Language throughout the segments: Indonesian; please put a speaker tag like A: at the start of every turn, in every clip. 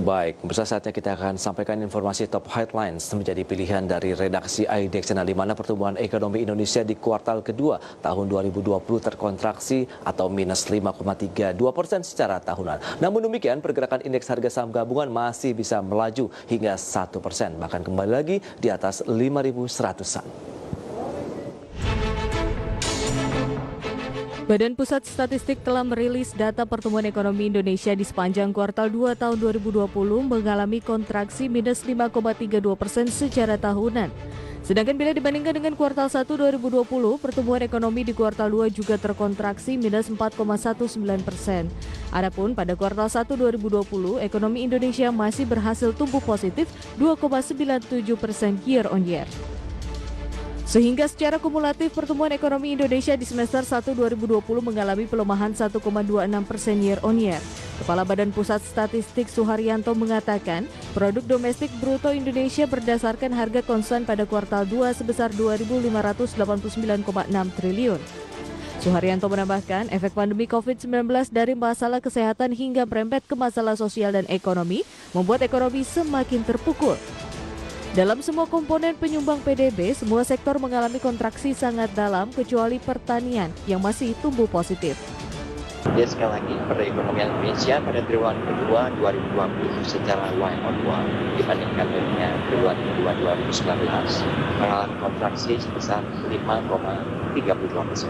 A: Baik, pemirsa saatnya kita akan sampaikan informasi top headlines menjadi pilihan dari redaksi IDX di mana pertumbuhan ekonomi Indonesia di kuartal kedua tahun 2020 terkontraksi atau minus 5,32% secara tahunan. Namun demikian, pergerakan indeks harga saham gabungan masih bisa melaju hingga 1%, bahkan kembali lagi di atas 5.100-an.
B: Badan Pusat Statistik telah merilis data pertumbuhan ekonomi Indonesia di sepanjang kuartal 2 tahun 2020 mengalami kontraksi minus 5,32% secara tahunan. Sedangkan bila dibandingkan dengan kuartal 1 2020, pertumbuhan ekonomi di kuartal 2 juga terkontraksi minus 4,19%. Adapun pada kuartal 1 2020, ekonomi Indonesia masih berhasil tumbuh positif 2,97% year on year. Sehingga secara kumulatif pertumbuhan ekonomi Indonesia di semester 1 2020 mengalami pelemahan 1,26% year on year. Kepala Badan Pusat Statistik Suharyanto mengatakan, produk domestik bruto Indonesia berdasarkan harga konsumen pada kuartal 2 sebesar 2.589,6 triliun. Suharyanto menambahkan, efek pandemi COVID-19 dari masalah kesehatan hingga merembet ke masalah sosial dan ekonomi membuat ekonomi semakin terpukul. Dalam semua komponen penyumbang PDB, semua sektor mengalami kontraksi sangat dalam kecuali pertanian yang masih tumbuh positif.
C: Jadi sekali lagi, perekonomian Indonesia pada triwulan kedua 2020 secara Y on Y dibandingkan dengan triwulan kedua 2019 mengalami kontraksi sebesar 5,32%.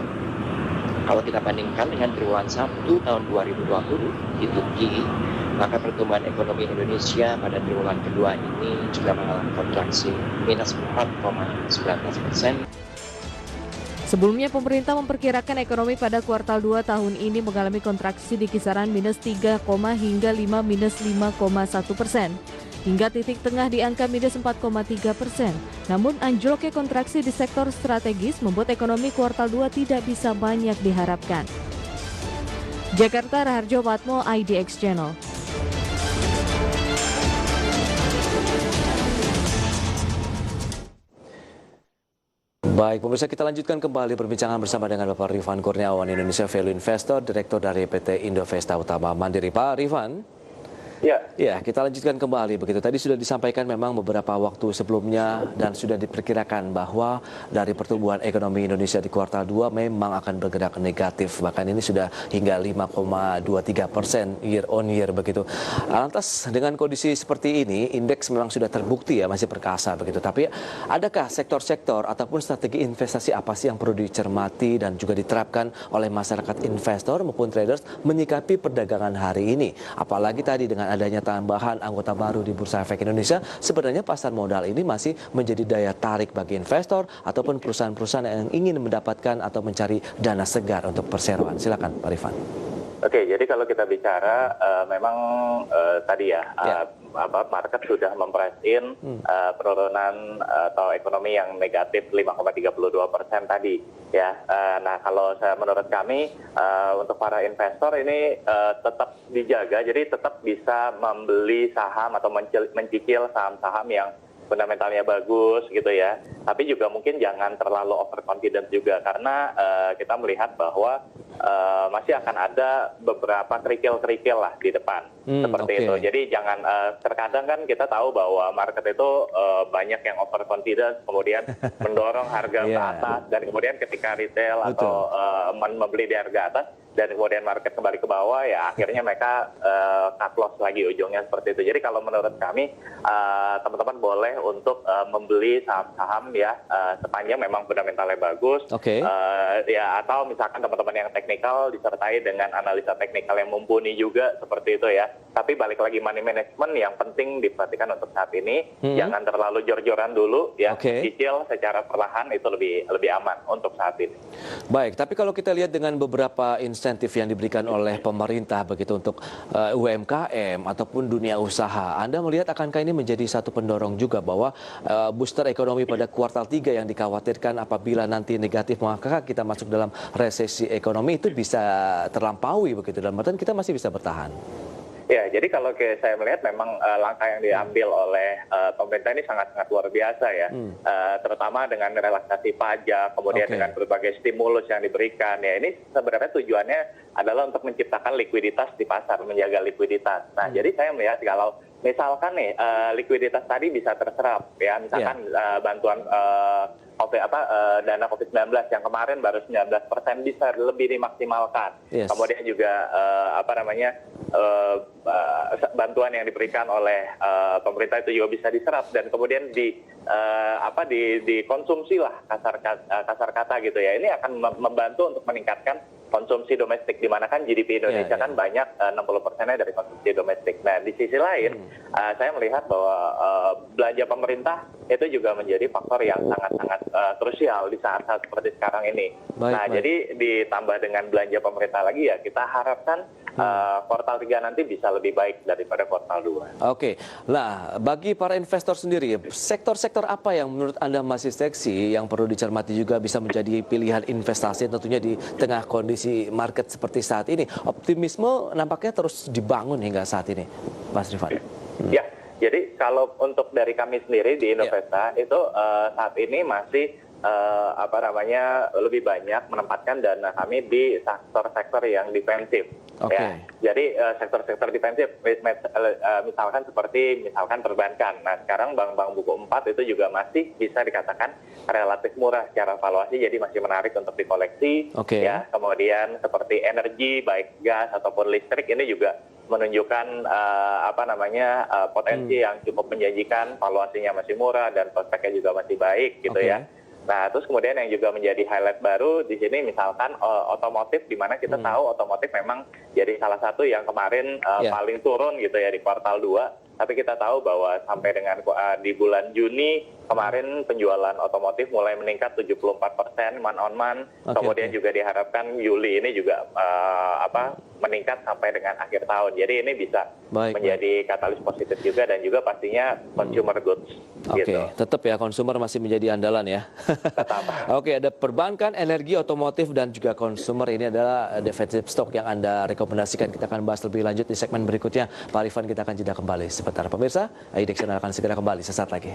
C: Kalau kita bandingkan dengan triwulan 1 tahun 2020 itu Q, maka pertumbuhan ekonomi Indonesia pada triwulan kedua ini juga mengalami kontraksi minus 4,19%.
B: Sebelumnya pemerintah memperkirakan ekonomi pada kuartal 2 tahun ini mengalami kontraksi di kisaran minus 3, hingga 5 minus 5,1%. Hingga titik tengah di angka minus 4,3%. Namun anjloknya kontraksi di sektor strategis membuat ekonomi kuartal 2 tidak bisa banyak diharapkan. Jakarta, Raharjo Patmo, IDX Channel.
A: Baik, pemirsa, kita lanjutkan kembali perbincangan bersama dengan Bapak Rifan Kurniawan, Indonesia Value Investor, Direktur dari PT Indovesta Utama Mandiri. Pak Rifan. Ya, kita lanjutkan kembali begitu. Tadi sudah disampaikan memang beberapa waktu sebelumnya dan sudah diperkirakan bahwa dari pertumbuhan ekonomi Indonesia di kuartal 2 memang akan bergerak negatif. Bahkan ini sudah hingga 5,23% year on year begitu. Lantas dengan kondisi seperti ini, indeks memang sudah terbukti ya masih perkasa begitu. Tapi adakah sektor-sektor ataupun strategi investasi apa sih yang perlu dicermati dan juga diterapkan oleh masyarakat investor maupun traders menyikapi perdagangan hari ini? Apalagi tadi dengan adanya tambahan anggota baru di Bursa Efek Indonesia, sebenarnya pasar modal ini masih menjadi daya tarik bagi investor ataupun perusahaan-perusahaan yang ingin mendapatkan atau mencari dana segar untuk perseroan. Silakan Pak Rifan.
D: Oke, jadi kalau kita bicara memang tadi market sudah memprice-in penurunan atau ekonomi yang negatif 5,32% tadi ya. Nah, kalau menurut kami untuk para investor ini tetap dijaga, jadi tetap bisa membeli saham atau mencicil saham-saham yang fundamentalnya bagus gitu ya. Tapi juga mungkin jangan terlalu overconfident juga karena kita melihat bahwa masih akan ada beberapa kerikil-kerikil lah di depan seperti itu. Jadi jangan terkadang kan kita tahu bahwa market itu banyak yang overconfident kemudian mendorong harga ke atas dan kemudian ketika retail atau membeli di harga atas dan kemudian market kembali ke bawah ya akhirnya mereka cut loss lagi ujungnya seperti itu. Jadi kalau menurut kami teman-teman boleh untuk membeli saham-saham ya sepanjang memang fundamentalnya bagus ya, atau misalkan teman-teman yang teknikal disertai dengan analisa teknikal yang mumpuni juga seperti itu ya. Tapi balik lagi money management yang penting diperhatikan untuk saat ini, jangan terlalu jor-joran dulu ya, cicil secara perlahan itu lebih aman untuk saat ini.
A: Baik, tapi kalau kita lihat dengan beberapa insentif yang diberikan oleh pemerintah begitu untuk UMKM ataupun dunia usaha, Anda melihat akankah ini menjadi satu pendorong juga bahwa booster ekonomi pada kuartal 3 yang dikhawatirkan apabila nanti negatif maka kita masuk dalam resesi ekonomi itu bisa terlampaui begitu, dalam artian kita masih bisa bertahan?
D: Ya, jadi kalau saya melihat memang langkah yang diambil oleh pemerintah ini sangat-sangat luar biasa ya, terutama dengan relaksasi pajak, kemudian dengan berbagai stimulus yang diberikan. Ya, ini sebenarnya tujuannya adalah untuk menciptakan likuiditas di pasar, menjaga likuiditas. Nah, jadi saya melihat kalau misalkan nih likuiditas tadi bisa terserap ya, misalkan bantuan dana COVID-19 yang kemarin baru 19% bisa lebih dimaksimalkan. Kemudian juga bantuan yang diberikan oleh pemerintah itu juga bisa diserap dan kemudian dikonsumsi lah kasar kata gitu ya. Ini akan membantu untuk meningkatkan konsumsi domestik, di mana kan GDP Indonesia kan banyak 60%-nya dari konsumsi domestik. Nah, di sisi lain, saya melihat bahwa belanja pemerintah itu juga menjadi faktor yang sangat-sangat krusial di saat-saat seperti sekarang ini. Jadi ditambah dengan belanja pemerintah lagi ya, kita harapkan kuartal 3 nanti bisa lebih baik daripada kuartal 2.
A: Oke, nah bagi para investor sendiri, sektor-sektor apa yang menurut Anda masih seksi yang perlu dicermati juga bisa menjadi pilihan investasi tentunya di tengah kondisi market seperti saat ini? Optimisme nampaknya terus dibangun hingga saat ini, Mas Rifan.
D: Ya, jadi kalau untuk dari kami sendiri di Indovesta itu saat ini masih lebih banyak menempatkan dana kami di sektor-sektor yang defensif. Ya. Jadi sektor-sektor defensif misalkan perbankan. Nah, sekarang bank-bank buku 4 itu juga masih bisa dikatakan relatif murah secara valuasi, jadi masih menarik untuk dikoleksi. Ya, kemudian seperti energi baik gas ataupun listrik ini juga menunjukkan potensi yang cukup menjanjikan, valuasinya masih murah dan prospeknya juga masih baik gitu ya. Nah, terus kemudian yang juga menjadi highlight baru di sini misalkan otomotif, di mana kita tahu otomotif memang jadi salah satu yang kemarin paling turun gitu ya di kuartal 2. Tapi kita tahu bahwa sampai dengan di bulan Juni kemarin penjualan otomotif mulai meningkat 74% month on month. Kemudian juga diharapkan Juli ini juga meningkat sampai dengan akhir tahun. Jadi ini bisa menjadi katalis positif juga dan juga pastinya consumer goods.
A: Tetap ya konsumer masih menjadi andalan ya. Ada perbankan, energi, otomotif dan juga konsumer, ini adalah defensive stock yang Anda rekomendasikan. Kita akan bahas lebih lanjut di segmen berikutnya. Pak Rifan, kita akan jeda kembali sebentar. Pemirsa, IDX akan segera kembali sesaat lagi.